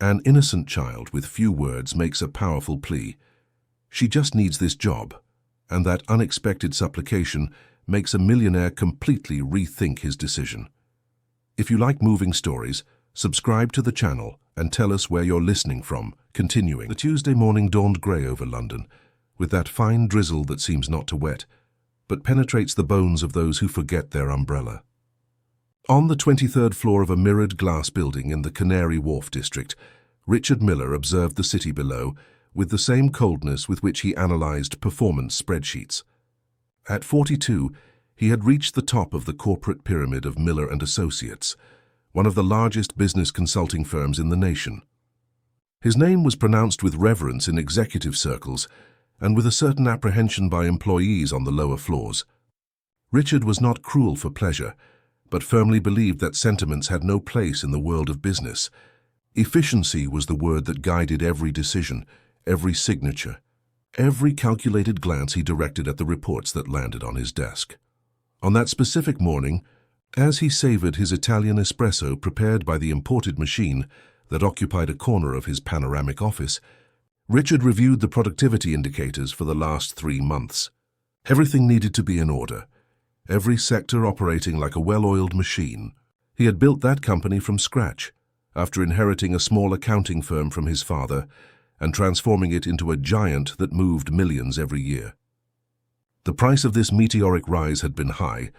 An innocent child with few words makes a powerful plea. She just needs this job, and that unexpected supplication makes a millionaire completely rethink his decision. If you like moving stories, subscribe to the channel and tell us where you're listening from. Continuing. The Tuesday morning dawned grey over London, with that fine drizzle that seems not to wet, but penetrates the bones of those who forget their umbrella. On the 23rd floor of a mirrored glass building in the Canary Wharf district, Richard Miller observed the city below with the same coldness with which he analysed performance spreadsheets. At 42, he had reached the top of the corporate pyramid of Miller & Associates, one of the largest business consulting firms in the nation. His name was pronounced with reverence in executive circles and with a certain apprehension by employees on the lower floors. Richard was not cruel for pleasure, but firmly believed that sentiments had no place in the world of business. Efficiency was the word that guided every decision, every signature, every calculated glance he directed at the reports that landed on his desk. On that specific morning, as he savored his Italian espresso prepared by the imported machine that occupied a corner of his panoramic office, Richard reviewed the productivity indicators for the last 3 months. Everything needed to be in order, every sector operating like a well-oiled machine. He had built that company from scratch, after inheriting a small accounting firm from his father and transforming it into a giant that moved millions every year. The price of this meteoric rise had been high.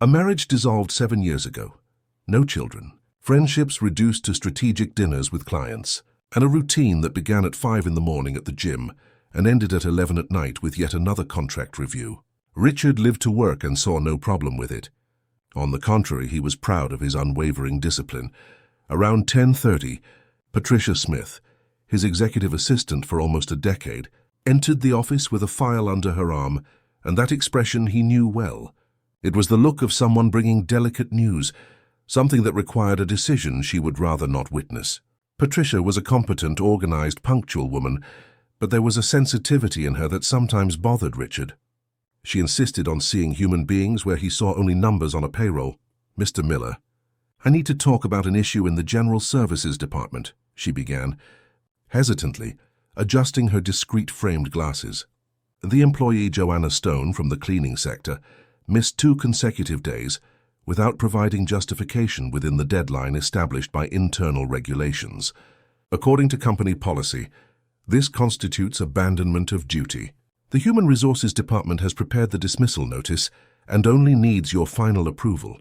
A marriage dissolved 7 years ago. No children. Friendships reduced to strategic dinners with clients, and a routine that began at 5 in the morning at the gym and ended at 11 at night with yet another contract review. Richard lived to work and saw no problem with it. On the contrary, he was proud of his unwavering discipline. Around 10:30, Patricia Smith, his executive assistant for almost a decade, entered the office with a file under her arm, and that expression he knew well. It was the look of someone bringing delicate news, something that required a decision she would rather not witness. Patricia was a competent, organized, punctual woman, but there was a sensitivity in her that sometimes bothered Richard. She insisted on seeing human beings where he saw only numbers on a payroll. "Mr. Miller, I need to talk about an issue in the General Services Department," she began, hesitantly, adjusting her discreet framed glasses. The employee Joanna Stone from the cleaning sector missed 2 consecutive days without providing justification within the deadline established by internal regulations. According to company policy, this constitutes abandonment of duty. The Human Resources Department has prepared the dismissal notice and only needs your final approval.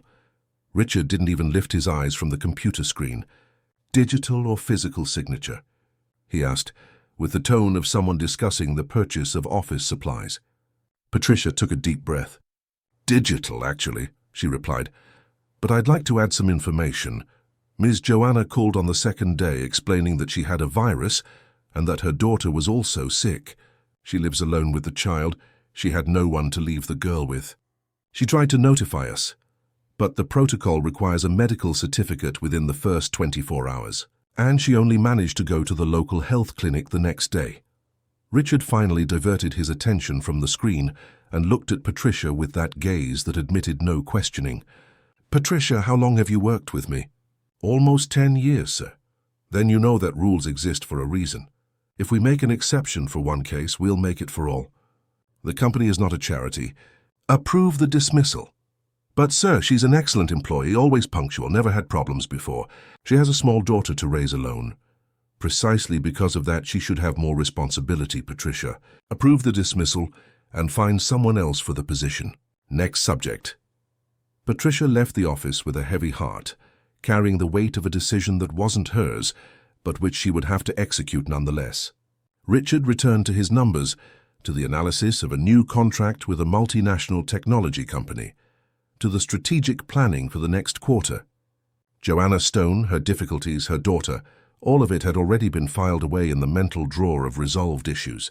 Richard didn't even lift his eyes from the computer screen. "Digital or physical signature?" he asked, with the tone of someone discussing the purchase of office supplies. Patricia took a deep breath. "Digital, actually," she replied. "But I'd like to add some information. Ms. Joanna called on the 2nd day explaining that she had a virus and that her daughter was also sick. She lives alone with the child. She had no one to leave the girl with. She tried to notify us, but the protocol requires a medical certificate within the first 24 hours. And she only managed to go to the local health clinic the next day." Richard finally diverted his attention from the screen and looked at Patricia with that gaze that admitted no questioning. "Patricia, how long have you worked with me?" "Almost 10 years, sir." "Then you know that rules exist for a reason. If we make an exception for one case, we'll make it for all. The company is not a charity. Approve the dismissal." "But, sir, she's an excellent employee, always punctual, never had problems before. She has a small daughter to raise alone." "Precisely because of that, she should have more responsibility, Patricia. Approve the dismissal and find someone else for the position. Next subject." Patricia left the office with a heavy heart, carrying the weight of a decision that wasn't hers, but which she would have to execute nonetheless. Richard returned to his numbers, to the analysis of a new contract with a multinational technology company, to the strategic planning for the next quarter. Joanna Stone, her difficulties, her daughter, all of it had already been filed away in the mental drawer of resolved issues.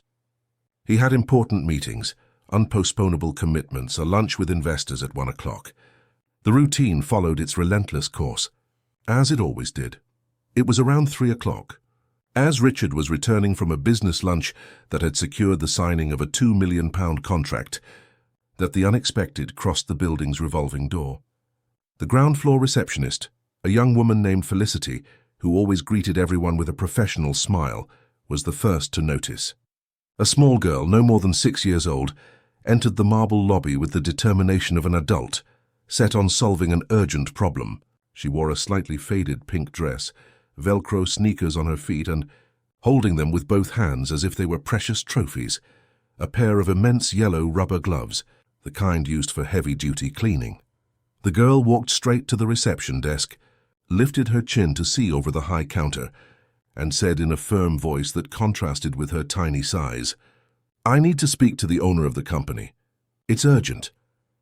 He had important meetings, unpostponable commitments, a lunch with investors at 1 o'clock. The routine followed its relentless course, as it always did. It was around 3 o'clock. As Richard was returning from a business lunch that had secured the signing of a £2 million contract, that the unexpected crossed the building's revolving door. The ground floor receptionist, a young woman named Felicity, who always greeted everyone with a professional smile, was the first to notice. A small girl, no more than 6 years old, entered the marble lobby with the determination of an adult, set on solving an urgent problem. She wore a slightly faded pink dress, Velcro sneakers on her feet, and, holding them with both hands as if they were precious trophies, a pair of immense yellow rubber gloves, the kind used for heavy-duty cleaning. The girl walked straight to the reception desk, lifted her chin to see over the high counter, and said in a firm voice that contrasted with her tiny size, "I need to speak to the owner of the company. It's urgent."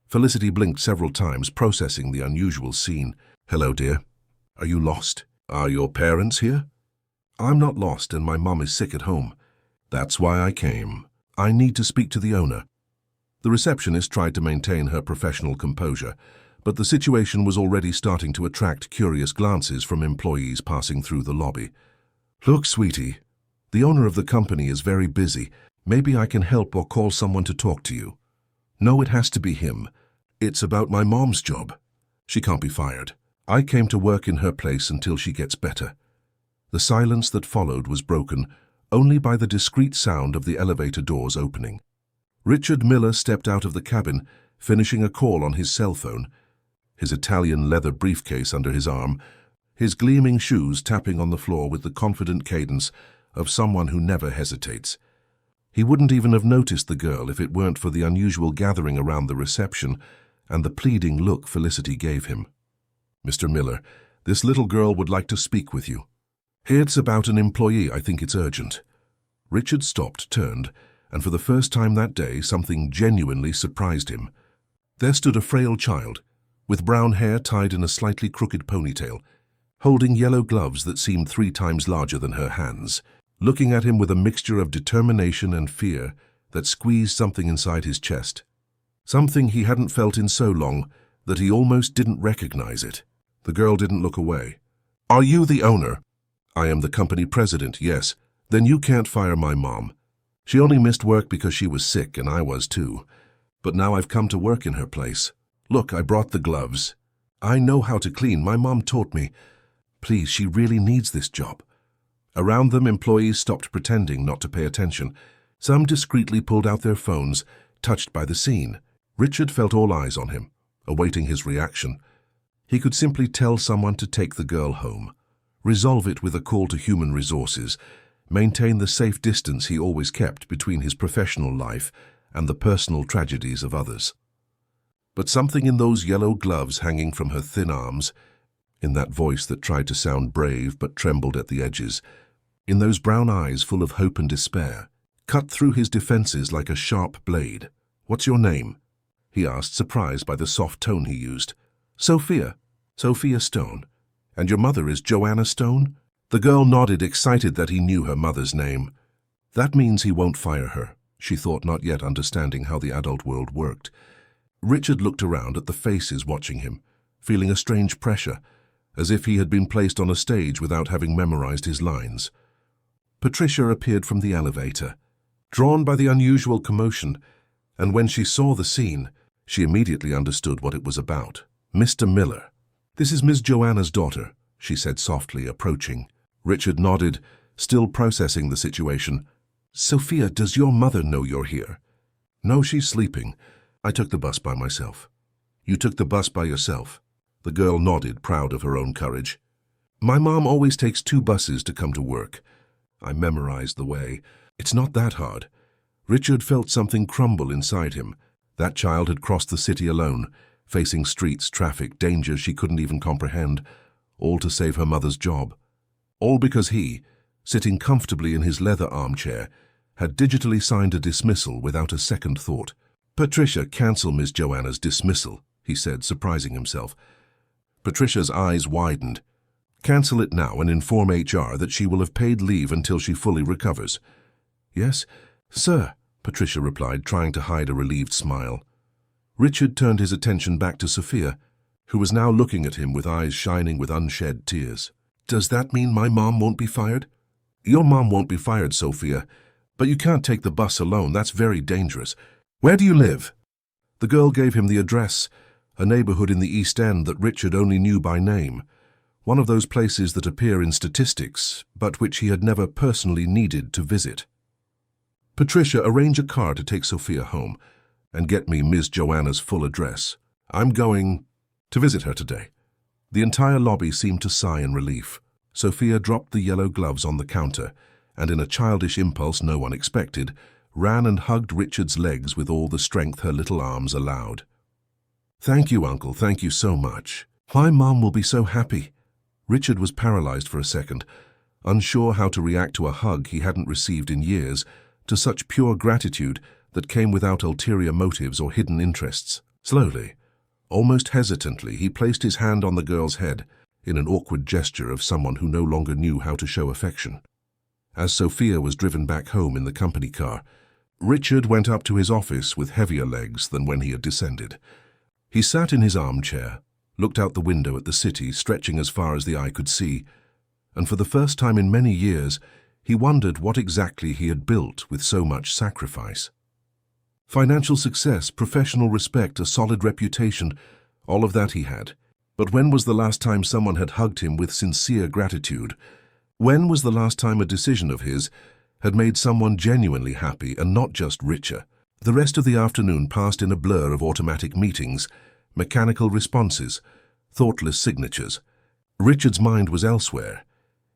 Felicity blinked several times, processing the unusual scene. "Hello, dear. Are you lost? Are your parents here?" "I'm not lost, and my mom is sick at home. That's why I came. I need to speak to the owner." The receptionist tried to maintain her professional composure, but the situation was already starting to attract curious glances from employees passing through the lobby. "Look, sweetie, the owner of the company is very busy. Maybe I can help or call someone to talk to you." "No, it has to be him. It's about my mom's job. She can't be fired. I came to work in her place until she gets better." The silence that followed was broken only by the discreet sound of the elevator doors opening. Richard Miller stepped out of the cabin, finishing a call on his cell phone, his Italian leather briefcase under his arm, his gleaming shoes tapping on the floor with the confident cadence of someone who never hesitates. He wouldn't even have noticed the girl if it weren't for the unusual gathering around the reception and the pleading look Felicity gave him. "Mr. Miller, this little girl would like to speak with you." "It's about an employee. I think it's urgent." Richard stopped, turned, and for the first time that day something genuinely surprised him. There stood a frail child, with brown hair tied in a slightly crooked ponytail, holding yellow gloves that seemed 3 times larger than her hands, looking at him with a mixture of determination and fear that squeezed something inside his chest. Something he hadn't felt in so long that he almost didn't recognize it. The girl didn't look away. "Are you the owner?" "I am the company president, yes." "Then you can't fire my mom. She only missed work because she was sick, and I was too. But now I've come to work in her place. Look, I brought the gloves. I know how to clean. My mom taught me. Please, she really needs this job." Around them, employees stopped pretending not to pay attention. Some discreetly pulled out their phones, touched by the scene. Richard felt all eyes on him, awaiting his reaction. He could simply tell someone to take the girl home, resolve it with a call to human resources, maintain the safe distance he always kept between his professional life and the personal tragedies of others. But something in those yellow gloves hanging from her thin arms, in that voice that tried to sound brave but trembled at the edges, in those brown eyes full of hope and despair, cut through his defenses like a sharp blade. "What's your name?" he asked, surprised by the soft tone he used. "Sophia. Sophia Stone. And your mother is Joanna Stone?" The girl nodded, excited that he knew her mother's name. "That means he won't fire her," she thought, not yet understanding how the adult world worked. Richard looked around at the faces watching him, feeling a strange pressure, as if he had been placed on a stage without having memorized his lines. Patricia appeared from the elevator, drawn by the unusual commotion, and when she saw the scene, she immediately understood what it was about. "Mr. Miller, this is Miss Joanna's daughter," she said softly, approaching. Richard nodded, still processing the situation. "Sophia, does your mother know you're here?" "No, she's sleeping. I took the bus by myself." "You took the bus by yourself?" The girl nodded, proud of her own courage. "My mom always takes 2 buses to come to work. I memorized the way. It's not that hard." Richard felt something crumble inside him. That child had crossed the city alone, facing streets, traffic, dangers she couldn't even comprehend, all to save her mother's job. All because he, sitting comfortably in his leather armchair, had digitally signed a dismissal without a second thought. "Patricia, cancel Miss Joanna's dismissal," he said, surprising himself. Patricia's eyes widened. "Cancel it now and inform HR that she will have paid leave until she fully recovers." "Yes, sir," Patricia replied, trying to hide a relieved smile. Richard turned his attention back to Sophia, who was now looking at him with eyes shining with unshed tears. "Does that mean my mom won't be fired?" "Your mom won't be fired, Sophia, but you can't take the bus alone. That's very dangerous. Where do you live?" The girl gave him the address, a neighborhood in the East End that Richard only knew by name. one of those places that appear in statistics, but which he had never personally needed to visit. "Patricia, arrange a car to take Sophia home, and get me Miss Joanna's full address. I'm going to visit her today." The entire lobby seemed to sigh in relief. Sophia dropped the yellow gloves on the counter, and in a childish impulse no one expected, ran and hugged Richard's legs with all the strength her little arms allowed. "Thank you, Uncle, thank you so much. My Mom will be so happy." Richard was paralyzed for a second, unsure how to react to a hug he hadn't received in years, to such pure gratitude that came without ulterior motives or hidden interests. Slowly, almost hesitantly, he placed his hand on the girl's head, in an awkward gesture of someone who no longer knew how to show affection. As Sophia was driven back home in the company car, Richard went up to his office with heavier legs than when he had descended. He sat in his armchair, looked out the window at the city stretching as far as the eye could see, and for the first time in many years, he wondered what exactly he had built with so much sacrifice. Financial success, professional respect, a solid reputation, all of that he had. But when was the last time someone had hugged him with sincere gratitude? When was the last time a decision of his had made someone genuinely happy and not just richer? The rest of the afternoon passed in a blur of automatic meetings, mechanical responses, thoughtless signatures. Richard's mind was elsewhere.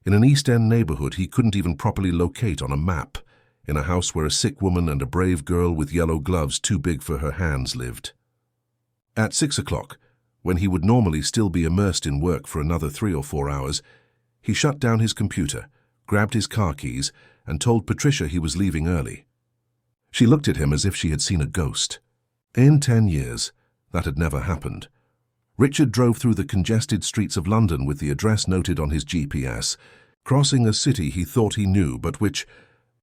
In an East End neighborhood he couldn't even properly locate on a map, in a house where a sick woman and a brave girl with yellow gloves too big for her hands lived. At 6 o'clock, when he would normally still be immersed in work for another 3 or 4 hours, he shut down his computer, grabbed his car keys, and told Patricia he was leaving early. She looked at him as if she had seen a ghost. In 10 years, that had never happened. Richard drove through the congested streets of London with the address noted on his GPS, crossing a city he thought he knew, but which,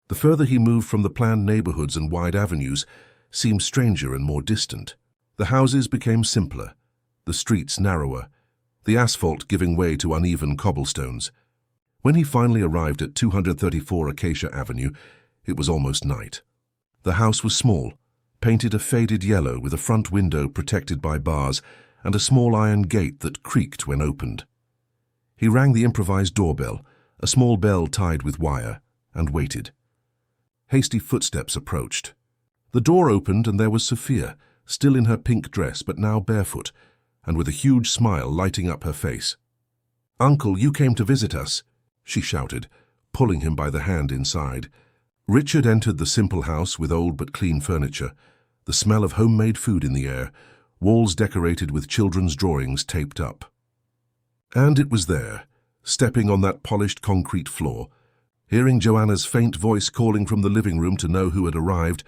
the further he moved from the planned neighborhoods and wide avenues, seemed stranger and more distant. The houses became simpler, the streets narrower, the asphalt giving way to uneven cobblestones. When he finally arrived at 234 Acacia Avenue, it was almost night. The house was small, painted a faded yellow with a front window protected by bars and a small iron gate that creaked when opened. He rang the improvised doorbell, a small bell tied with wire, and waited. Hasty footsteps approached. The door opened and there was Sophia, still in her pink dress but now barefoot, and with a huge smile lighting up her face. "Uncle, you came to visit us," she shouted, pulling him by the hand inside. Richard entered the simple house with old but clean furniture, the smell of homemade food in the air, walls decorated with children's drawings taped up. And it was there, stepping on that polished concrete floor, hearing Joanna's faint voice calling from the living room to know who had arrived,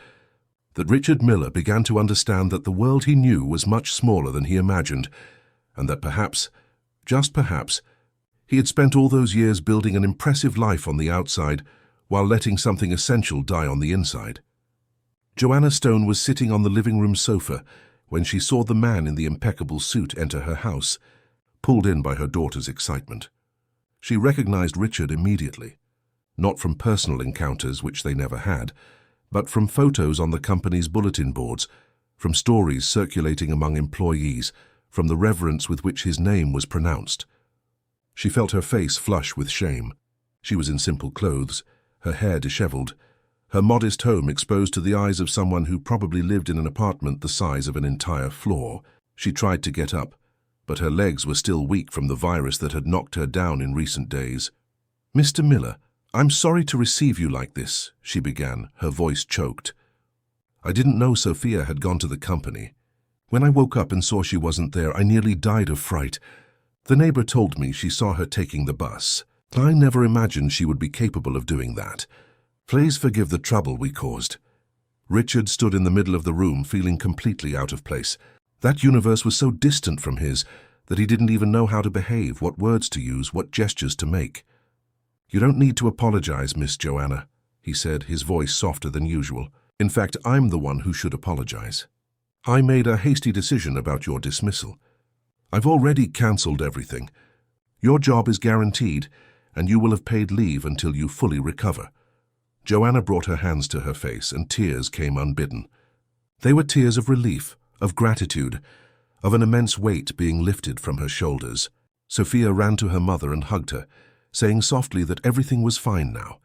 that Richard Miller began to understand that the world he knew was much smaller than he imagined, and that perhaps, just perhaps, he had spent all those years building an impressive life on the outside while letting something essential die on the inside. Joanna Stone was sitting on the living room sofa when she saw the man in the impeccable suit enter her house, pulled in by her daughter's excitement. She recognized Richard immediately, not from personal encounters, which they never had, but from photos on the company's bulletin boards, from stories circulating among employees, from the reverence with which his name was pronounced. She felt her face flush with shame. She was in simple clothes, her hair disheveled, her modest home exposed to the eyes of someone who probably lived in an apartment the size of an entire floor. She tried to get up, but her legs were still weak from the virus that had knocked her down in recent days. "Mr. Miller, I'm sorry to receive you like this," she began, her voice choked. "I didn't know Sophia had gone to the company. When I woke up and saw she wasn't there, I nearly died of fright. The neighbor told me she saw her taking the bus. I never imagined she would be capable of doing that. Please forgive the trouble we caused." Richard stood in the middle of the room, feeling completely out of place. That universe was so distant from his that he didn't even know how to behave, what words to use, what gestures to make. "You don't need to apologize, Miss Joanna," he said, his voice softer than usual. "In fact, I'm the one who should apologize. I made a hasty decision about your dismissal. I've already cancelled everything. Your job is guaranteed, and you will have paid leave until you fully recover." Joanna brought her hands to her face, and tears came unbidden. They were tears of relief, of gratitude, of an immense weight being lifted from her shoulders. Sophia ran to her mother and hugged her, saying softly that everything was fine now,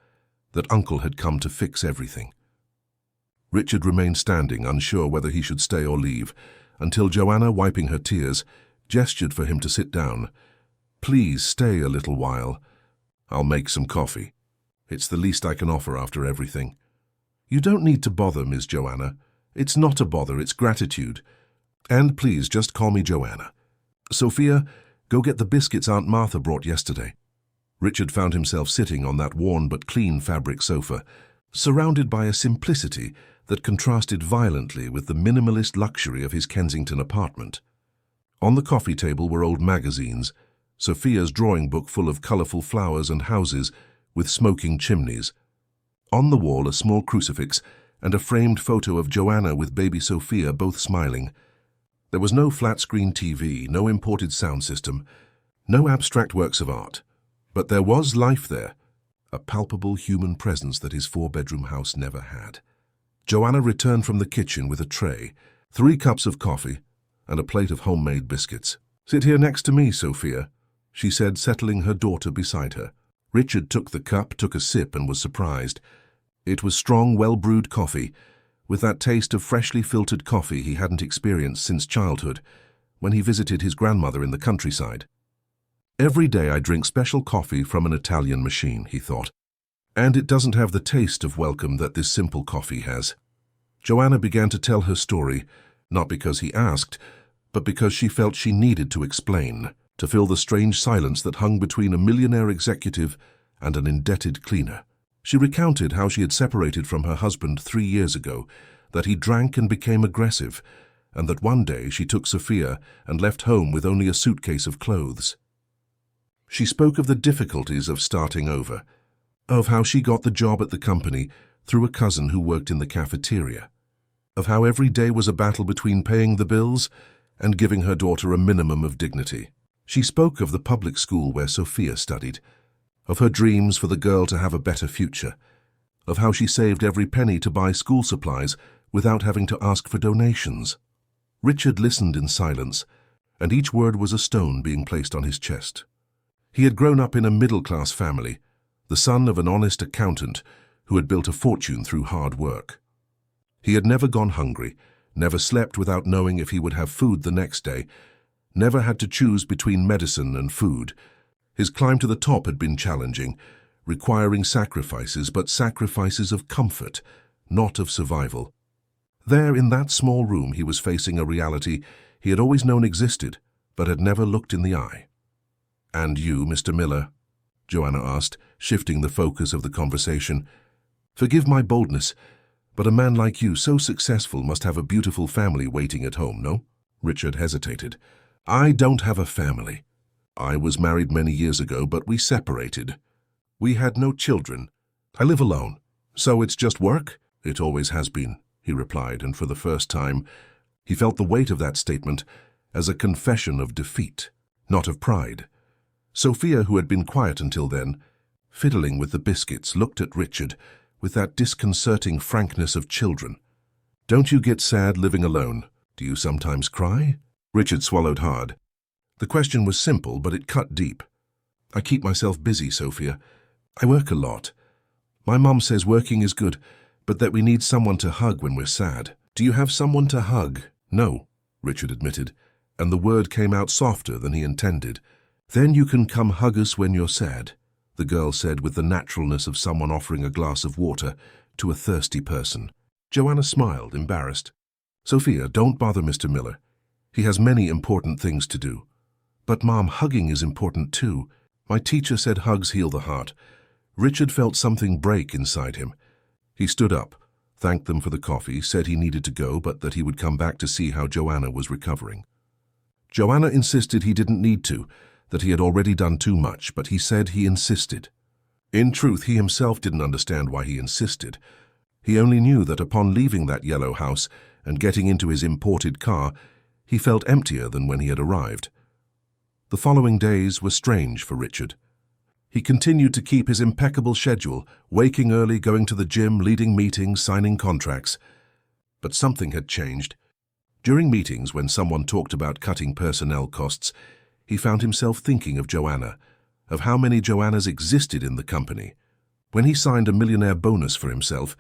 that Uncle had come to fix everything. Richard remained standing, unsure whether he should stay or leave, until Joanna, wiping her tears, gestured for him to sit down. "Please stay a little while. I'll make some coffee. It's the least I can offer after everything." "You don't need to bother, Miss Joanna. It's not a bother, it's gratitude. And please, just call me Joanna. Sophia, go get the biscuits Aunt Martha brought yesterday." Richard found himself sitting on that worn but clean fabric sofa, surrounded by a simplicity that contrasted violently with the minimalist luxury of his Kensington apartment. On the coffee table were old magazines, Sophia's drawing book full of colourful flowers and houses with smoking chimneys. On the wall a small crucifix and a framed photo of Joanna with baby Sophia both smiling. There was no flat-screen TV, no imported sound system, no abstract works of art. But there was life there, a palpable human presence that his four-bedroom house never had. Joanna returned from the kitchen with a tray, 3 cups of coffee, and a plate of homemade biscuits. "Sit here next to me, Sophia," she said, settling her daughter beside her. Richard took the cup, took a sip, and was surprised. It was strong, well-brewed coffee, with that taste of freshly filtered coffee he hadn't experienced since childhood, when he visited his grandmother in the countryside. "Every day I drink special coffee from an Italian machine," he thought, "and it doesn't have the taste of welcome that this simple coffee has." Joanna began to tell her story, not because he asked, but because she felt she needed to explain, to fill the strange silence that hung between a millionaire executive and an indebted cleaner. She recounted how she had separated from her husband 3 years ago, that he drank and became aggressive, and that one day she took Sophia and left home with only a suitcase of clothes. She spoke of the difficulties of starting over, of how she got the job at the company through a cousin who worked in the cafeteria, of how every day was a battle between paying the bills and giving her daughter a minimum of dignity. She spoke of the public school where Sophia studied, of her dreams for the girl to have a better future, of how she saved every penny to buy school supplies without having to ask for donations. Richard listened in silence, and each word was a stone being placed on his chest. He had grown up in a middle-class family, the son of an honest accountant who had built a fortune through hard work. He had never gone hungry, never slept without knowing if he would have food the next day, never had to choose between medicine and food. His climb to the top had been challenging, requiring sacrifices, but sacrifices of comfort, not of survival. There, in that small room, he was facing a reality he had always known existed, but had never looked in the eye. "And you, Mr. Miller?" Joanna asked, shifting the focus of the conversation. "Forgive my boldness, but a man like you, so successful, must have a beautiful family waiting at home, no?" Richard hesitated. "I don't have a family. I was married many years ago, but we separated. We had no children. I live alone. So it's just work?" "It always has been," he replied, and for the first time he felt the weight of that statement as a confession of defeat, not of pride. Sophia, who had been quiet until then, fiddling with the biscuits, looked at Richard with that disconcerting frankness of children. "Don't you get sad living alone? Do you sometimes cry?" Richard swallowed hard. The question was simple, but it cut deep. "I keep myself busy, Sophia. I work a lot. My mom says working is good, but that we need someone to hug when we're sad." "Do you have someone to hug?" "No," Richard admitted, and the word came out softer than he intended. "Then you can come hug us when you're sad," the girl said with the naturalness of someone offering a glass of water to a thirsty person. Joanna smiled, embarrassed. "Sophia, don't bother Mr. Miller. He has many important things to do." "But, Mom, hugging is important too. My teacher said hugs heal the heart." Richard felt something break inside him. He stood up, thanked them for the coffee, said he needed to go, but that he would come back to see how Joanna was recovering. Joanna insisted he didn't need to, that he had already done too much, but he said he insisted. In truth, he himself didn't understand why he insisted. He only knew that upon leaving that yellow house and getting into his imported car, he felt emptier than when he had arrived. The following days were strange for Richard. He continued to keep his impeccable schedule, waking early, going to the gym, leading meetings, signing contracts. But something had changed. During meetings, when someone talked about cutting personnel costs, He found himself thinking of Joanna, of how many Joannas existed in the company. When he signed a millionaire bonus for himself,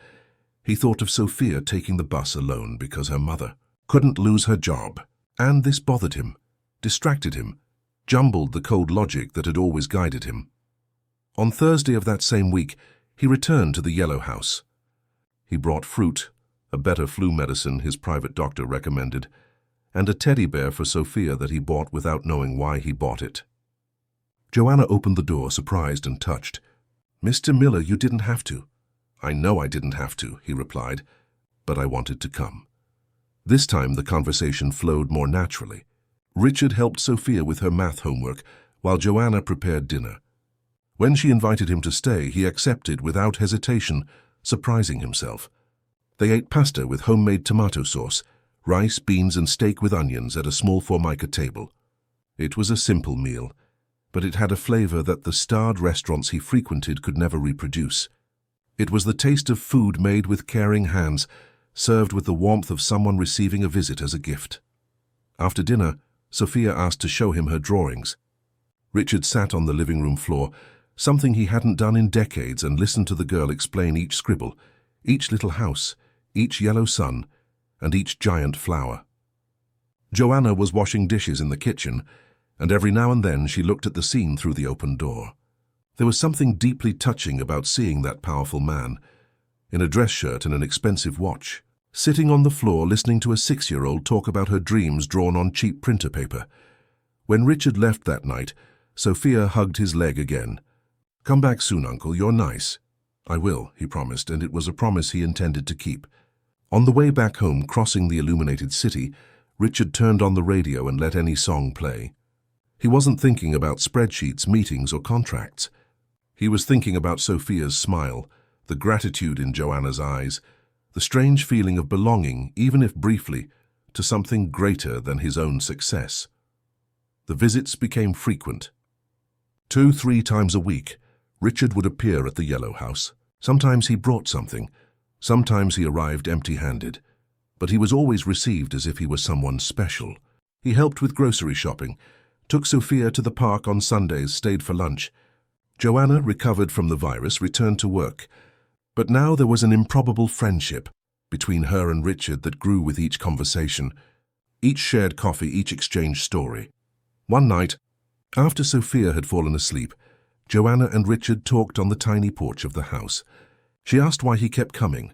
he thought of Sophia taking the bus alone because her mother couldn't lose her job. And this bothered him, distracted him, jumbled the cold logic that had always guided him. On Thursday of that same week, he returned to the Yellow House. He brought fruit, a better flu medicine his private doctor recommended, and a teddy bear for Sophia that he bought without knowing why he bought it. Joanna opened the door, surprised and touched. "Mr. Miller, you didn't have to." "I know I didn't have to," he replied, "but I wanted to come." This time the conversation flowed more naturally. Richard helped Sophia with her math homework, while Joanna prepared dinner. When she invited him to stay, he accepted without hesitation, surprising himself. They ate pasta with homemade tomato sauce, rice, beans and steak with onions at a small formica table. It was a simple meal, but it had a flavor that the starred restaurants he frequented could never reproduce. It was the taste of food made with caring hands, served with the warmth of someone receiving a visit as a gift. After dinner, Sophia asked to show him her drawings. Richard sat on the living room floor, something he hadn't done in decades, and listened to the girl explain each scribble, each little house, each yellow sun, and each giant flower. Joanna was washing dishes in the kitchen, and every now and then she looked at the scene through the open door. There was something deeply touching about seeing that powerful man, in a dress shirt and an expensive watch, sitting on the floor listening to a 6-year-old talk about her dreams drawn on cheap printer paper. When Richard left that night, Sophia hugged his leg again. "Come back soon, Uncle, you're nice." "I will," he promised, and it was a promise he intended to keep. On the way back home, crossing the illuminated city, Richard turned on the radio and let any song play. He wasn't thinking about spreadsheets, meetings, or contracts. He was thinking about Sophia's smile, the gratitude in Joanna's eyes, the strange feeling of belonging, even if briefly, to something greater than his own success. The visits became frequent. 2-3 times a week, Richard would appear at the Yellow House. Sometimes he brought something, sometimes he arrived empty-handed, but he was always received as if he was someone special. He helped with grocery shopping, took Sophia to the park on Sundays, stayed for lunch. Joanna, recovered from the virus, returned to work. But now there was an improbable friendship between her and Richard that grew with each conversation. Each shared coffee, each exchanged story. One night, after Sophia had fallen asleep, Joanna and Richard talked on the tiny porch of the house. She asked why he kept coming,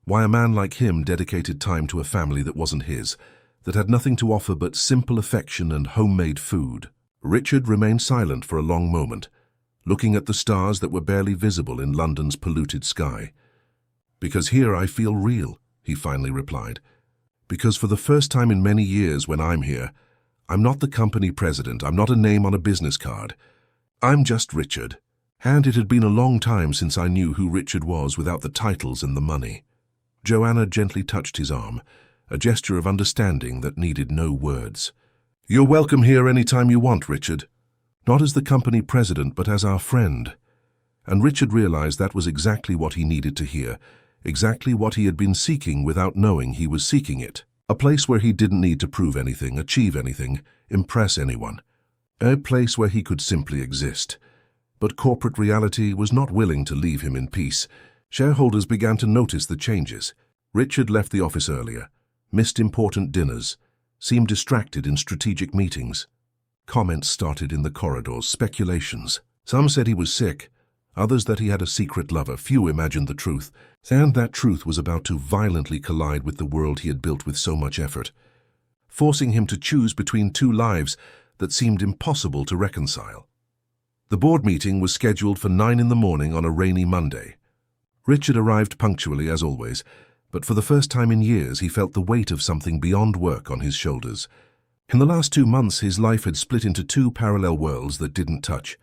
why a man like him dedicated time to a family that wasn't his, that had nothing to offer but simple affection and homemade food. Richard remained silent for a long moment, looking at the stars that were barely visible in London's polluted sky. "Because here I feel real," he finally replied. "Because for the first time in many years when I'm here, I'm not the company president, I'm not a name on a business card. I'm just Richard." And it had been a long time since I knew who Richard was without the titles and the money. Joanna gently touched his arm, a gesture of understanding that needed no words. "You're welcome here any time you want, Richard. Not as the company president, but as our friend." And Richard realized that was exactly what he needed to hear, exactly what he had been seeking without knowing he was seeking it. A place where he didn't need to prove anything, achieve anything, impress anyone. A place where he could simply exist. But corporate reality was not willing to leave him in peace. Shareholders began to notice the changes. Richard left the office earlier, missed important dinners, seemed distracted in strategic meetings. Comments started in the corridors, speculations. Some said he was sick, others that he had a secret lover. Few imagined the truth, and that truth was about to violently collide with the world he had built with so much effort, forcing him to choose between two lives that seemed impossible to reconcile. The board meeting was scheduled for 9 in the morning on a rainy Monday. Richard arrived punctually as always, but for the first time in years he felt the weight of something beyond work on his shoulders. In the last 2 months his life had split into 2 parallel worlds that didn't touch.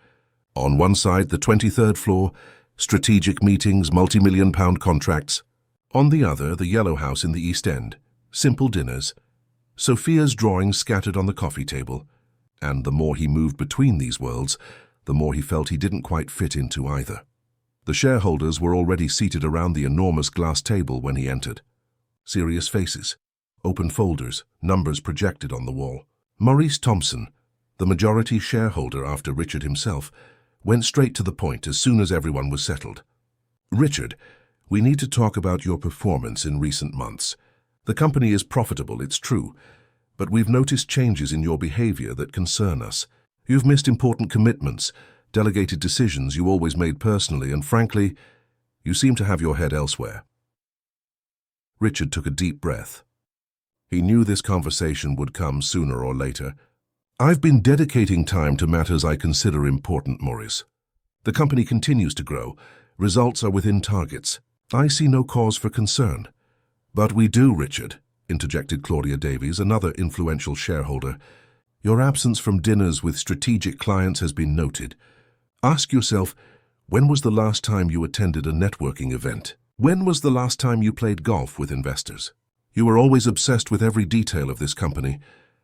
On one side, the 23rd floor, strategic meetings, multi-million-pound contracts. On the other, the Yellow House in the East End, simple dinners, Sophia's drawings scattered on the coffee table. And the more he moved between these worlds, the more he felt he didn't quite fit into either. The shareholders were already seated around the enormous glass table when he entered. Serious faces, open folders, numbers projected on the wall. Maurice Thompson, the majority shareholder after Richard himself, went straight to the point as soon as everyone was settled. "Richard, we need to talk about your performance in recent months. The company is profitable, it's true, but we've noticed changes in your behavior that concern us. You've missed important commitments, delegated decisions you always made personally, and frankly, you seem to have your head elsewhere." Richard took a deep breath. He knew this conversation would come sooner or later. "I've been dedicating time to matters I consider important, Maurice. The company continues to grow. Results are within targets. I see no cause for concern." "But we do, Richard," interjected Claudia Davies, another influential shareholder. "Your absence from dinners with strategic clients has been noted. Ask yourself, when was the last time you attended a networking event? When was the last time you played golf with investors? You were always obsessed with every detail of this company,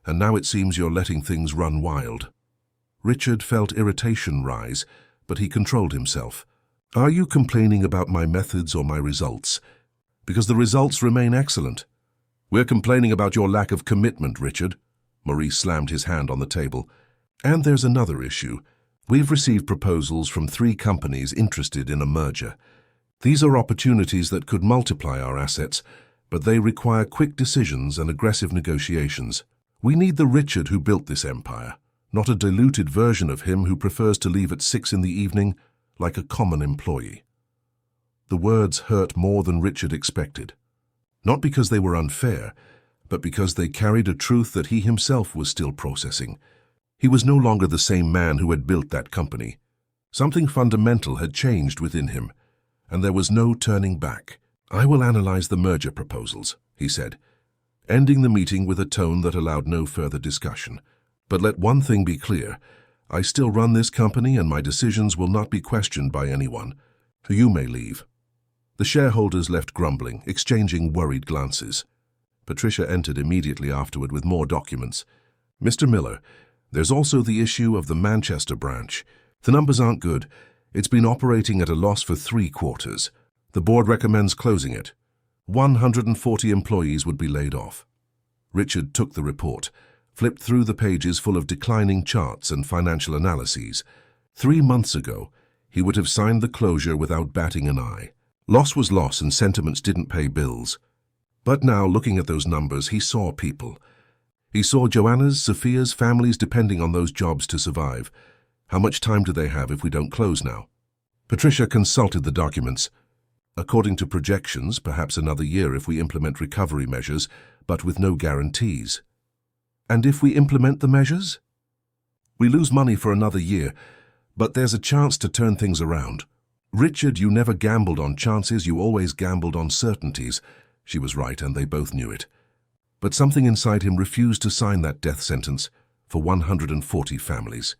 and now it seems you're letting things run wild." Richard felt irritation rise, but he controlled himself. "Are you complaining about my methods or my results? Because the results remain excellent." "We're complaining about your lack of commitment, Richard." Maurice slammed his hand on the table. "And there's another issue. We've received proposals from 3 companies interested in a merger. These are opportunities that could multiply our assets, but they require quick decisions and aggressive negotiations. We need the Richard who built this empire, not a diluted version of him who prefers to leave at 6 in the evening like a common employee." The words hurt more than Richard expected. Not because they were unfair, but because they carried a truth that he himself was still processing. He was no longer the same man who had built that company. Something fundamental had changed within him, and there was no turning back. "I will analyze the merger proposals," he said, ending the meeting with a tone that allowed no further discussion. "But let one thing be clear. I still run this company, and my decisions will not be questioned by anyone. You may leave." The shareholders left grumbling, exchanging worried glances. Patricia entered immediately afterward with more documents. "Mr. Miller, there's also the issue of the Manchester branch. The numbers aren't good. It's been operating at a loss for 3 quarters. The board recommends closing it. 140 employees would be laid off." Richard took the report, flipped through the pages full of declining charts and financial analyses. 3 months ago, he would have signed the closure without batting an eye. Loss was loss and sentiments didn't pay bills. But now, looking at those numbers, he saw people. He saw Joanna's, Sophia's families depending on those jobs to survive. How much time do they have if we don't close now? Patricia consulted the documents. According to projections, perhaps another year if we implement recovery measures, but with no guarantees. And if we implement the measures? We lose money for another year, but there's a chance to turn things around. "Richard, you never gambled on chances, you always gambled on certainties." She was right, and they both knew it. But something inside him refused to sign that death sentence for 140 families.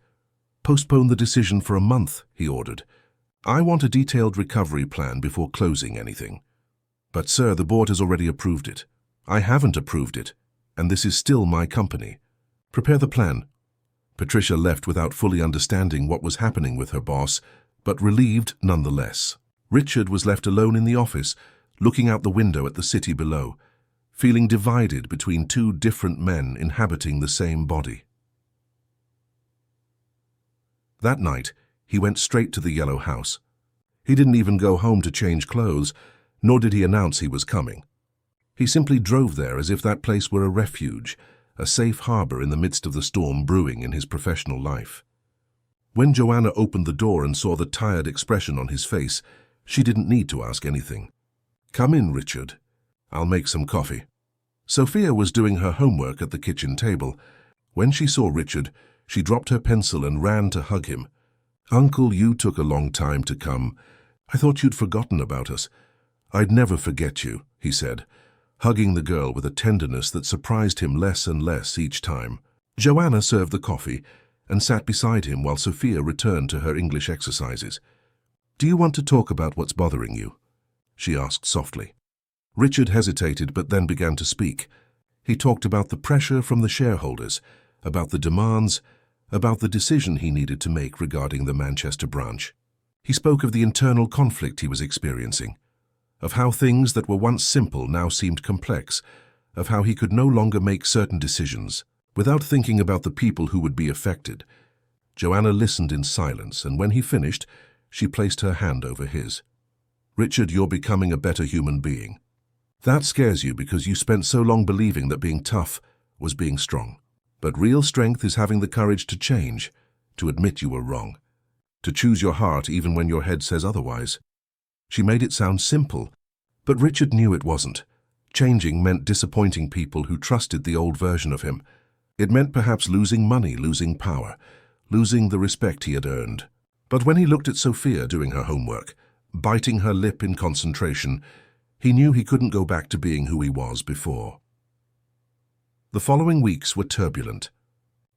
"Postpone the decision for a month," he ordered. "I want a detailed recovery plan before closing anything." "But sir, the board has already approved it." "I haven't approved it, and this is still my company. Prepare the plan." Patricia left without fully understanding what was happening with her boss, but relieved nonetheless. Richard was left alone in the office, looking out the window at the city below, feeling divided between 2 different men inhabiting the same body. That night, he went straight to the Yellow House. He didn't even go home to change clothes, nor did he announce he was coming. He simply drove there as if that place were a refuge, a safe harbor in the midst of the storm brewing in his professional life. When Joanna opened the door and saw the tired expression on his face, she didn't need to ask anything. "Come in, Richard. I'll make some coffee." Sophia was doing her homework at the kitchen table. When she saw Richard, she dropped her pencil and ran to hug him. "Uncle, you took a long time to come. I thought you'd forgotten about us." "I'd never forget you," he said, hugging the girl with a tenderness that surprised him less and less each time. Joanna served the coffee and sat beside him while Sophia returned to her English exercises. "Do you want to talk about what's bothering you?" she asked softly. Richard hesitated but then began to speak. He talked about the pressure from the shareholders, about the demands, about the decision he needed to make regarding the Manchester branch. He spoke of the internal conflict he was experiencing, of how things that were once simple now seemed complex, of how he could no longer make certain decisions. Without thinking about the people who would be affected, Joanna listened in silence, and when he finished, she placed her hand over his. "Richard, you're becoming a better human being. That scares you because you spent so long believing that being tough was being strong. But real strength is having the courage to change, to admit you were wrong, to choose your heart even when your head says otherwise." She made it sound simple, but Richard knew it wasn't. Changing meant disappointing people who trusted the old version of him. It meant perhaps losing money, losing power, losing the respect he had earned. But when he looked at Sophia doing her homework, biting her lip in concentration, he knew he couldn't go back to being who he was before. The following weeks were turbulent.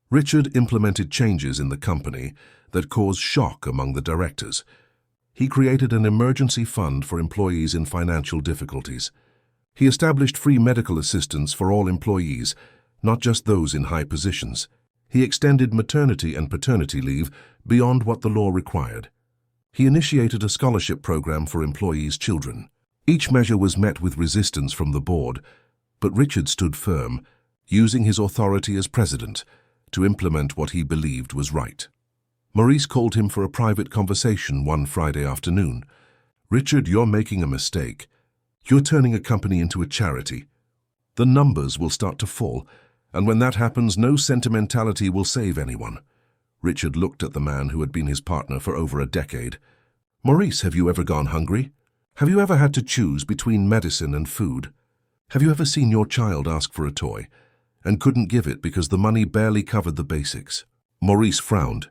Richard implemented changes in the company that caused shock among the directors. He created an emergency fund for employees in financial difficulties. He established free medical assistance for all employees, not just those in high positions. He extended maternity and paternity leave beyond what the law required. He initiated a scholarship program for employees' children. Each measure was met with resistance from the board, but Richard stood firm, using his authority as president to implement what he believed was right. Maurice called him for a private conversation one Friday afternoon. "Richard, you're making a mistake. You're turning a company into a charity. The numbers will start to fall, and when that happens, no sentimentality will save anyone." Richard looked at the man who had been his partner for over a decade. "Maurice, have you ever gone hungry? Have you ever had to choose between medicine and food? Have you ever seen your child ask for a toy and couldn't give it because the money barely covered the basics?" Maurice frowned.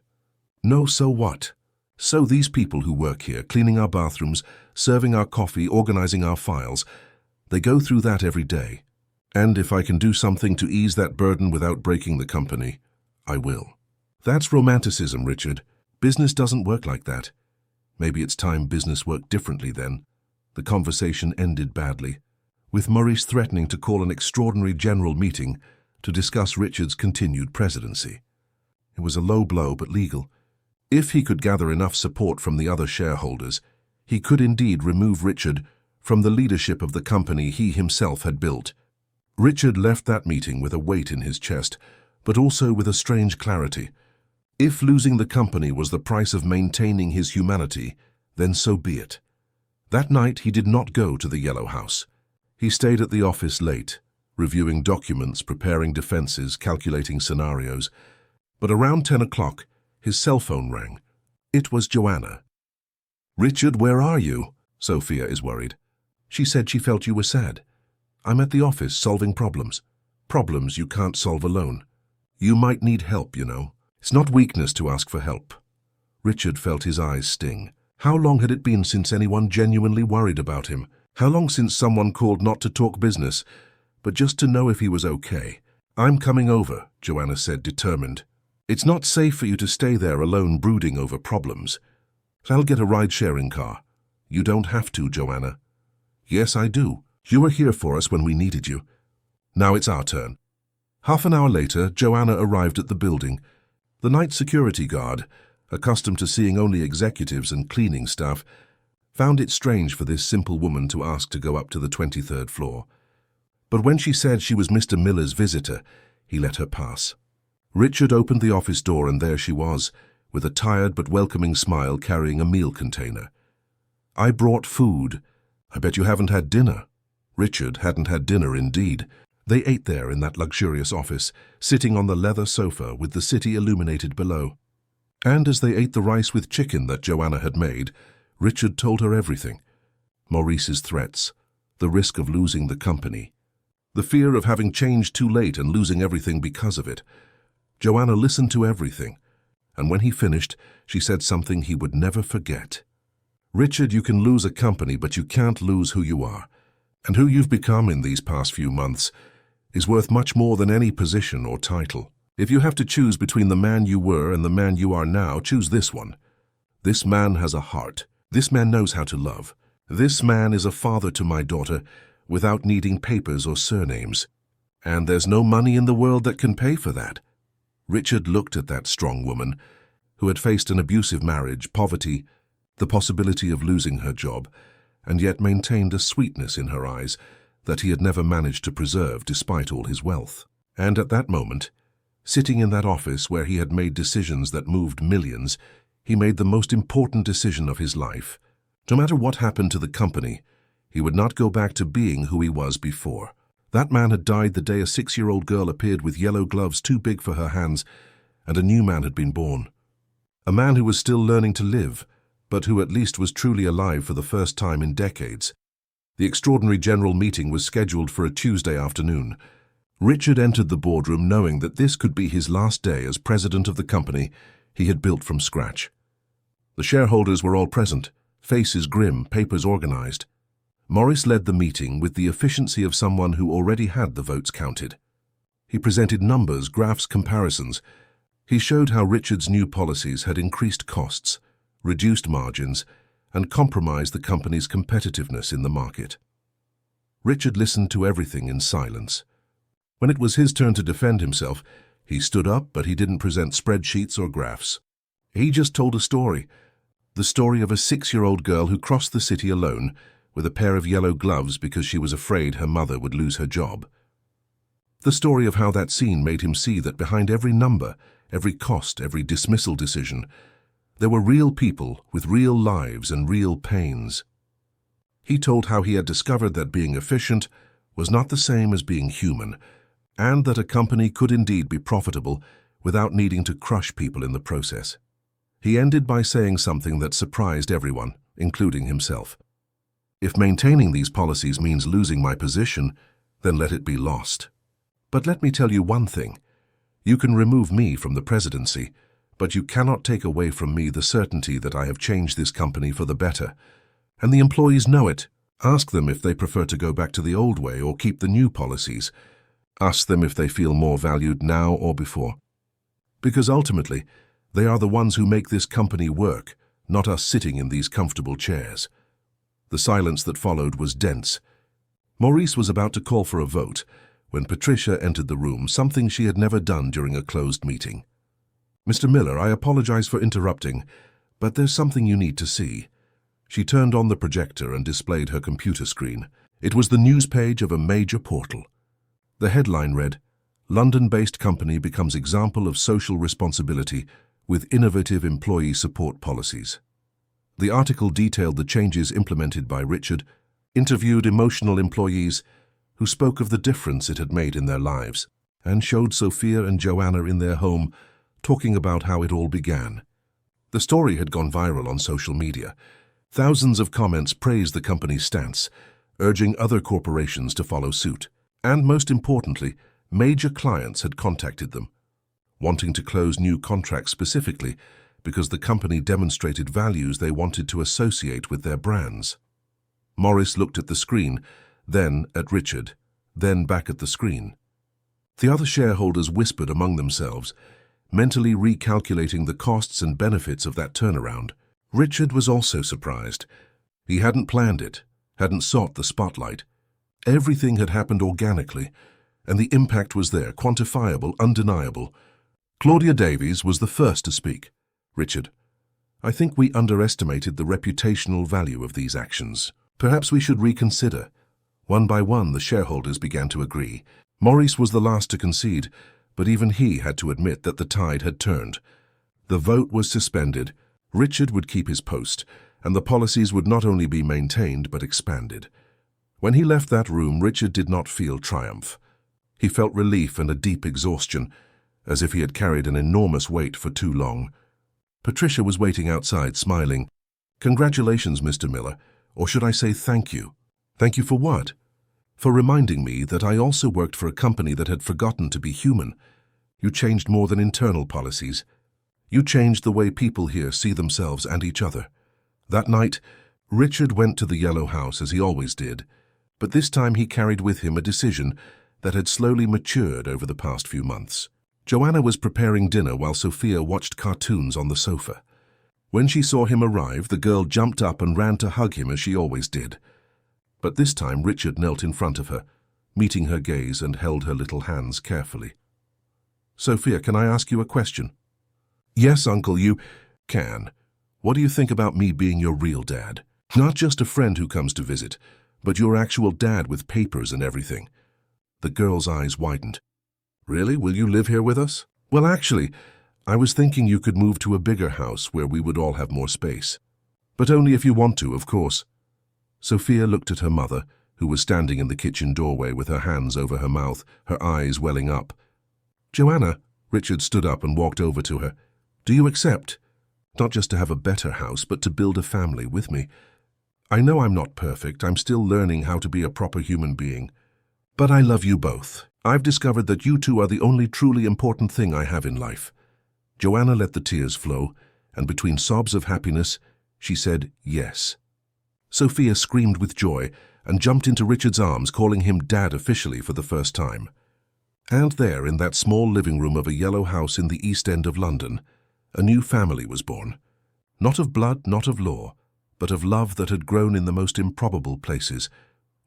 "No, so what? So these people who work here, cleaning our bathrooms, serving our coffee, organizing our files, they go through that every day. And if I can do something to ease that burden without breaking the company, I will." "That's romanticism, Richard. Business doesn't work like that." "Maybe it's time business worked differently then." The conversation ended badly, with Maurice threatening to call an extraordinary general meeting to discuss Richard's continued presidency. It was a low blow but legal. If he could gather enough support from the other shareholders, he could indeed remove Richard from the leadership of the company he himself had built. Richard left that meeting with a weight in his chest, but also with a strange clarity. If losing the company was the price of maintaining his humanity, then so be it. That night he did not go to the Yellow House. He stayed at the office late, reviewing documents, preparing defenses, calculating scenarios. But around 10 o'clock, his cell phone rang. It was Joanna. "Richard, where are you?" "Sophia is worried. She said she felt you were sad." "I'm at the office solving problems." "Problems you can't solve alone. You might need help, you know. It's not weakness to ask for help." Richard felt his eyes sting. How long had it been since anyone genuinely worried about him? How long since someone called not to talk business, but just to know if he was okay? "I'm coming over," Joanna said, determined. "It's not safe for you to stay there alone brooding over problems. I'll get a ride-sharing car." "You don't have to, Joanna." "Yes, I do. You were here for us when we needed you. Now it's our turn." Half an hour later, Joanna arrived at the building. The night security guard, accustomed to seeing only executives and cleaning staff, found it strange for this simple woman to ask to go up to the 23rd floor. But when she said she was Mr. Miller's visitor, he let her pass. Richard opened the office door, and there she was, with a tired but welcoming smile, carrying a meal container. "I brought food. I bet you haven't had dinner." Richard hadn't had dinner indeed. They ate there in that luxurious office, sitting on the leather sofa with the city illuminated below. And as they ate the rice with chicken that Joanna had made, Richard told her everything. Maurice's threats, the risk of losing the company, the fear of having changed too late and losing everything because of it. Joanna listened to everything, and when he finished, she said something he would never forget. "Richard, you can lose a company, but you can't lose who you are. And who you've become in these past few months is worth much more than any position or title. If you have to choose between the man you were and the man you are now, choose this one. This man has a heart. This man knows how to love. This man is a father to my daughter without needing papers or surnames. And there's no money in the world that can pay for that." Richard looked at that strong woman, who had faced an abusive marriage, poverty, the possibility of losing her job, and yet maintained a sweetness in her eyes that he had never managed to preserve despite all his wealth. And at that moment, Sitting in that office where he had made decisions that moved millions, he made the most important decision of his life. No matter what happened to the company, he would not go back to being who he was before. That man had died the day a 6-year-old girl appeared with yellow gloves too big for her hands, and a new man had been born. A man who was still learning to live, but who at least was truly alive for the first time in decades. The extraordinary general meeting was scheduled for a Tuesday afternoon. Richard entered the boardroom knowing that this could be his last day as president of the company he had built from scratch. The shareholders were all present, faces grim, papers organized. Morris led the meeting with the efficiency of someone who already had the votes counted. He presented numbers, graphs, comparisons. He showed how Richard's new policies had increased costs, reduced margins, and compromised the company's competitiveness in the market. Richard listened to everything in silence. When it was his turn to defend himself, he stood up, but he didn't present spreadsheets or graphs. He just told a story. The story of a 6-year-old girl who crossed the city alone with a pair of yellow gloves because she was afraid her mother would lose her job. The story of how that scene made him see that behind every number, every cost, every dismissal decision, there were real people with real lives and real pains. He told how he had discovered that being efficient was not the same as being human, and that a company could indeed be profitable without needing to crush people in the process. He ended by saying something that surprised everyone, including himself. If maintaining these policies means losing my position, then let it be lost. But let me tell you one thing. You can remove me from the presidency, but you cannot take away from me the certainty that I have changed this company for the better. And the employees know it. Ask them if they prefer to go back to the old way or keep the new policies. Ask them if they feel more valued now or before. Because ultimately, they are the ones who make this company work, not us sitting in these comfortable chairs. The silence that followed was dense. Maurice was about to call for a vote when Patricia entered the room, something she had never done during a closed meeting. "Mr. Miller, I apologize for interrupting, but there's something you need to see." She turned on the projector and displayed her computer screen. It was the news page of a major portal. The headline read, "London-based company becomes example of social responsibility with innovative employee support policies." The article detailed the changes implemented by Richard, interviewed emotional employees who spoke of the difference it had made in their lives, and showed Sophia and Joanna in their home talking about how it all began. The story had gone viral on social media. Thousands of comments praised the company's stance, urging other corporations to follow suit. And most importantly, major clients had contacted them, wanting to close new contracts specifically because the company demonstrated values they wanted to associate with their brands. Morris looked at the screen, then at Richard, then back at the screen. The other shareholders whispered among themselves, mentally recalculating the costs and benefits of that turnaround. Richard was also surprised. He hadn't planned it, hadn't sought the spotlight. Everything had happened organically, and the impact was there, quantifiable, undeniable. Claudia Davies was the first to speak. "Richard, I think we underestimated the reputational value of these actions. Perhaps we should reconsider." One by one, the shareholders began to agree. Maurice was the last to concede, but even he had to admit that the tide had turned. The vote was suspended, Richard would keep his post, and the policies would not only be maintained but expanded. When he left that room, Richard did not feel triumph. He felt relief and a deep exhaustion, as if he had carried an enormous weight for too long. Patricia was waiting outside, smiling. "Congratulations, Mr. Miller, or should I say thank you?" "Thank you for what?" "For reminding me that I also worked for a company that had forgotten to be human. You changed more than internal policies. You changed the way people here see themselves and each other." That night, Richard went to the Yellow House as he always did, but this time he carried with him a decision that had slowly matured over the past few months. Joanna was preparing dinner while Sophia watched cartoons on the sofa. When she saw him arrive, the girl jumped up and ran to hug him as she always did. But this time Richard knelt in front of her, meeting her gaze, and held her little hands carefully. "Sophia, can I ask you a question?" "Yes, Uncle, you can. What do you think about me being your real dad? Not just a friend who comes to visit, but your actual dad with papers and everything." The girl's eyes widened. "Really? Will you live here with us?" Well, actually, I was thinking you could move to a bigger house where we would all have more space. But only if you want to, of course. Sophia looked at her mother, who was standing in the kitchen doorway with her hands over her mouth, her eyes welling up. Joanna, Richard stood up and walked over to her. Do you accept? Not just to have a better house, but to build a family with me. I know I'm not perfect. I'm still learning how to be a proper human being. But I love you both. I've discovered that you two are the only truly important thing I have in life. Joanna let the tears flow, and between sobs of happiness, she said yes. Sophia screamed with joy and jumped into Richard's arms, calling him Dad officially for the first time. And there, in that small living room of a yellow house in the East End of London, a new family was born. Not of blood, not of law, but of love that had grown in the most improbable places,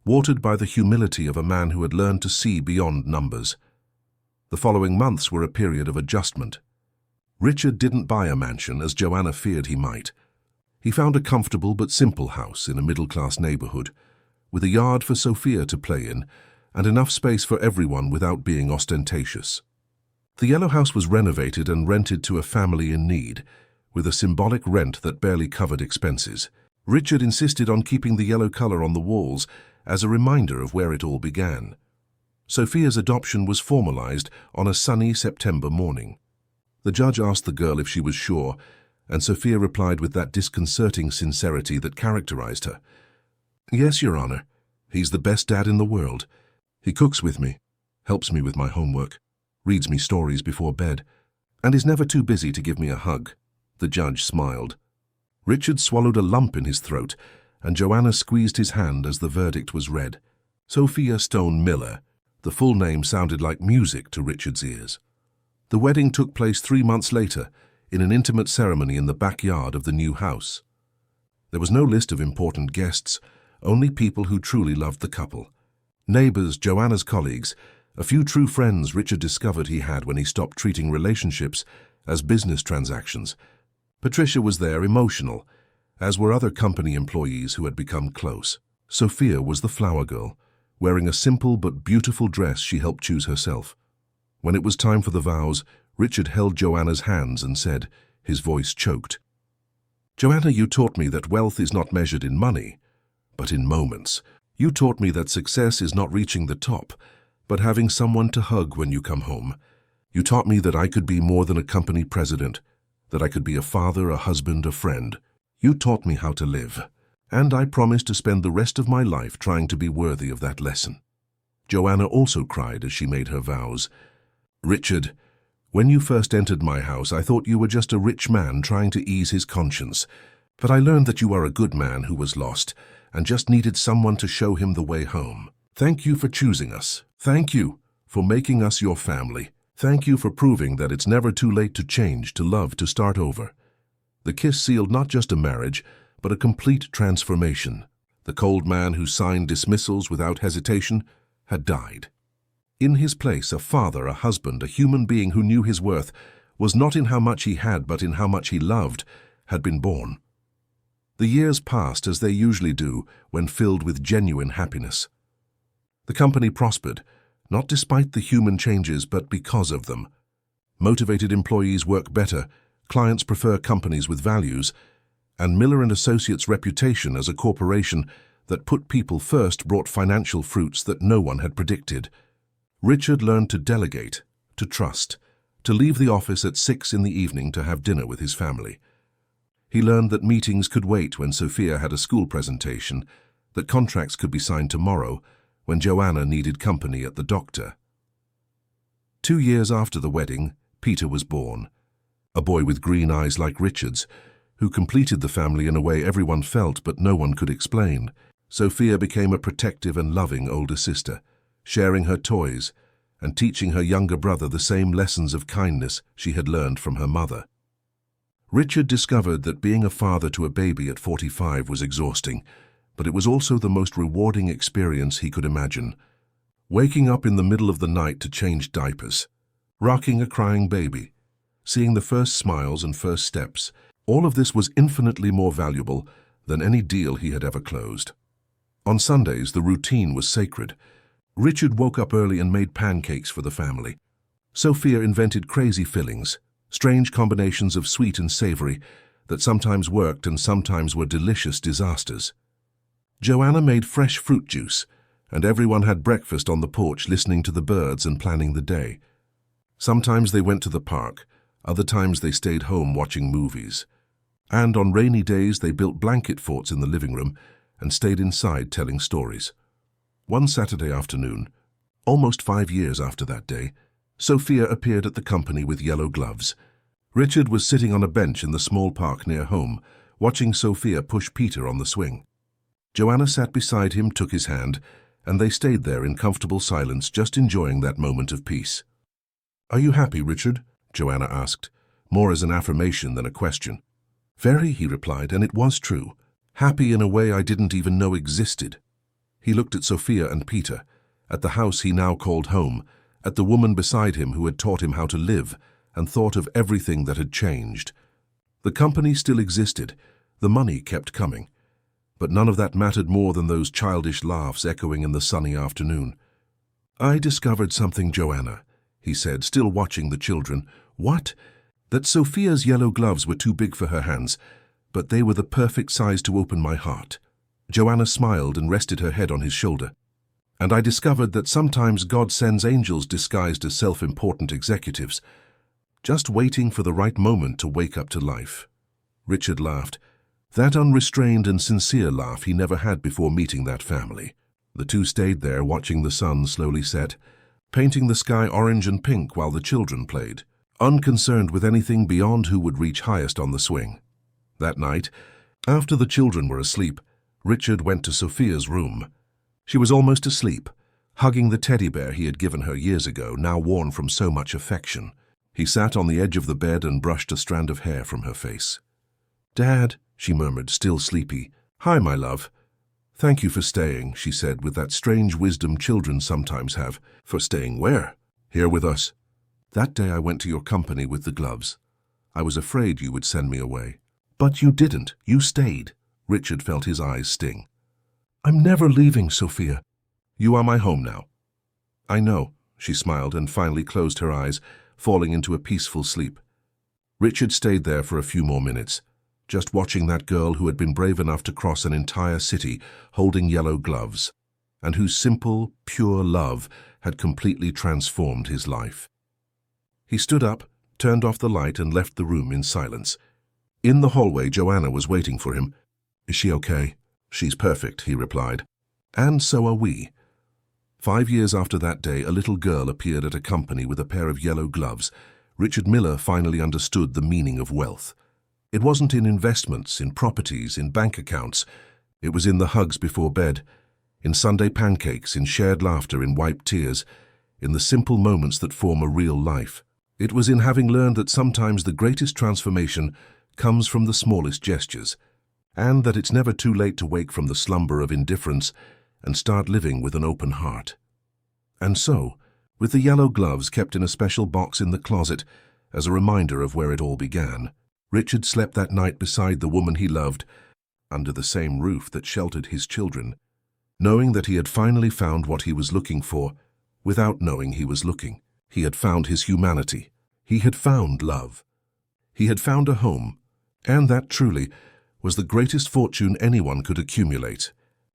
watered by the humility of a man who had learned to see beyond numbers. The following months were a period of adjustment. Richard didn't buy a mansion, as Joanna feared he might. He found a comfortable but simple house in a middle-class neighborhood, with a yard for Sophia to play in and enough space for everyone without being ostentatious. The yellow house was renovated and rented to a family in need, with a symbolic rent that barely covered expenses. Richard insisted on keeping the yellow color on the walls as a reminder of where it all began. Sophia's adoption was formalized on a sunny September morning. The judge asked the girl if she was sure, and Sophia replied with that disconcerting sincerity that characterized her. Yes, Your Honor. He's the best dad in the world. He cooks with me, helps me with my homework, reads me stories before bed, and is never too busy to give me a hug. The judge smiled. Richard swallowed a lump in his throat, and Joanna squeezed his hand as the verdict was read. Sophia Stone Miller. The full name sounded like music to Richard's ears. The wedding took place 3 months later, in an intimate ceremony in the backyard of the new house. There was no list of important guests, only people who truly loved the couple. Neighbors, Joanna's colleagues, a few true friends Richard discovered he had when he stopped treating relationships as business transactions. Patricia was there, emotional, as were other company employees who had become close. Sophia was the flower girl, wearing a simple but beautiful dress she helped choose herself. When it was time for the vows, Richard held Joanna's hands and said, his voice choked, Joanna, you taught me that wealth is not measured in money, but in moments. You taught me that success is not reaching the top, but having someone to hug when you come home. You taught me that I could be more than a company president, that I could be a father, a husband, a friend. You taught me how to live, and I promised to spend the rest of my life trying to be worthy of that lesson. Joanna also cried as she made her vows. Richard, when you first entered my house, I thought you were just a rich man trying to ease his conscience, but I learned that you are a good man who was lost and just needed someone to show him the way home. Thank you for choosing us. Thank you for making us your family. Thank you for proving that it's never too late to change, to love, to start over. The kiss sealed not just a marriage, but a complete transformation. The cold man who signed dismissals without hesitation had died. In his place, a father, a husband, a human being who knew his worth, was not in how much he had, but in how much he loved, had been born. The years passed as they usually do when filled with genuine happiness. The company prospered, not despite the human changes, but because of them. Motivated employees work better, clients prefer companies with values, and Miller & Associates' reputation as a corporation that put people first brought financial fruits that no one had predicted. Richard learned to delegate, to trust, to leave the office at 6 in the evening to have dinner with his family. He learned that meetings could wait when Sophia had a school presentation, that contracts could be signed tomorrow when Joanna needed company at the doctor. 2 years after the wedding, Peter was born, a boy with green eyes like Richard's, who completed the family in a way everyone felt but no one could explain. Sophia became a protective and loving older sister, sharing her toys and teaching her younger brother the same lessons of kindness she had learned from her mother. Richard discovered that being a father to a baby at 45 was exhausting, but it was also the most rewarding experience he could imagine. Waking up in the middle of the night to change diapers, rocking a crying baby, seeing the first smiles and first steps, all of this was infinitely more valuable than any deal he had ever closed. On Sundays, the routine was sacred. Richard woke up early and made pancakes for the family. Sophia invented crazy fillings, strange combinations of sweet and savory that sometimes worked and sometimes were delicious disasters. Joanna made fresh fruit juice, and everyone had breakfast on the porch listening to the birds and planning the day. Sometimes they went to the park, other times they stayed home watching movies. And on rainy days they built blanket forts in the living room and stayed inside telling stories. One Saturday afternoon, almost 5 years after that day, Sophia appeared at the company with yellow gloves. Richard was sitting on a bench in the small park near home, watching Sophia push Peter on the swing. Joanna sat beside him, took his hand, and they stayed there in comfortable silence, just enjoying that moment of peace. "Are you happy, Richard?" Joanna asked, more as an affirmation than a question. "Very," he replied, and it was true. Happy in a way I didn't even know existed. He looked at Sophia and Peter, at the house he now called home, at the woman beside him who had taught him how to live, and thought of everything that had changed. The company still existed, the money kept coming, but none of that mattered more than those childish laughs echoing in the sunny afternoon. "I discovered something, Joanna," he said, still watching the children. "What?" "That Sophia's yellow gloves were too big for her hands, but they were the perfect size to open my heart." Joanna smiled and rested her head on his shoulder. "And I discovered that sometimes God sends angels disguised as self-important executives, just waiting for the right moment to wake up to life." Richard laughed. That unrestrained and sincere laugh he never had before meeting that family. The two stayed there watching the sun slowly set, painting the sky orange and pink while the children played, unconcerned with anything beyond who would reach highest on the swing. That night, after the children were asleep, Richard went to Sophia's room. She was almost asleep, hugging the teddy bear he had given her years ago, now worn from so much affection. He sat on the edge of the bed and brushed a strand of hair from her face. "Dad," she murmured, still sleepy. "Hi, my love." "Thank you for staying," she said with that strange wisdom children sometimes have. "For staying where?" "Here with us. That day I went to your company with the gloves. I was afraid you would send me away." "But you didn't. You stayed." Richard felt his eyes sting. "I'm never leaving, Sophia." "You are my home now." "I know," she smiled and finally closed her eyes, falling into a peaceful sleep. Richard stayed there for a few more minutes, just watching that girl who had been brave enough to cross an entire city holding yellow gloves, and whose simple, pure love had completely transformed his life. He stood up, turned off the light, and left the room in silence. In the hallway, Joanna was waiting for him. "Is she okay?" "She's perfect," he replied. "And so are we." 5 years after that day, a little girl appeared at a company with a pair of yellow gloves. Richard Miller finally understood the meaning of wealth. It wasn't in investments, in properties, in bank accounts. It was in the hugs before bed, in Sunday pancakes, in shared laughter, in wiped tears, in the simple moments that form a real life. It was in having learned that sometimes the greatest transformation comes from the smallest gestures, and that it's never too late to wake from the slumber of indifference and start living with an open heart. And so, with the yellow gloves kept in a special box in the closet as a reminder of where it all began, Richard slept that night beside the woman he loved, under the same roof that sheltered his children, knowing that he had finally found what he was looking for, without knowing he was looking. He had found his humanity. He had found love. He had found a home, and that truly was the greatest fortune anyone could accumulate.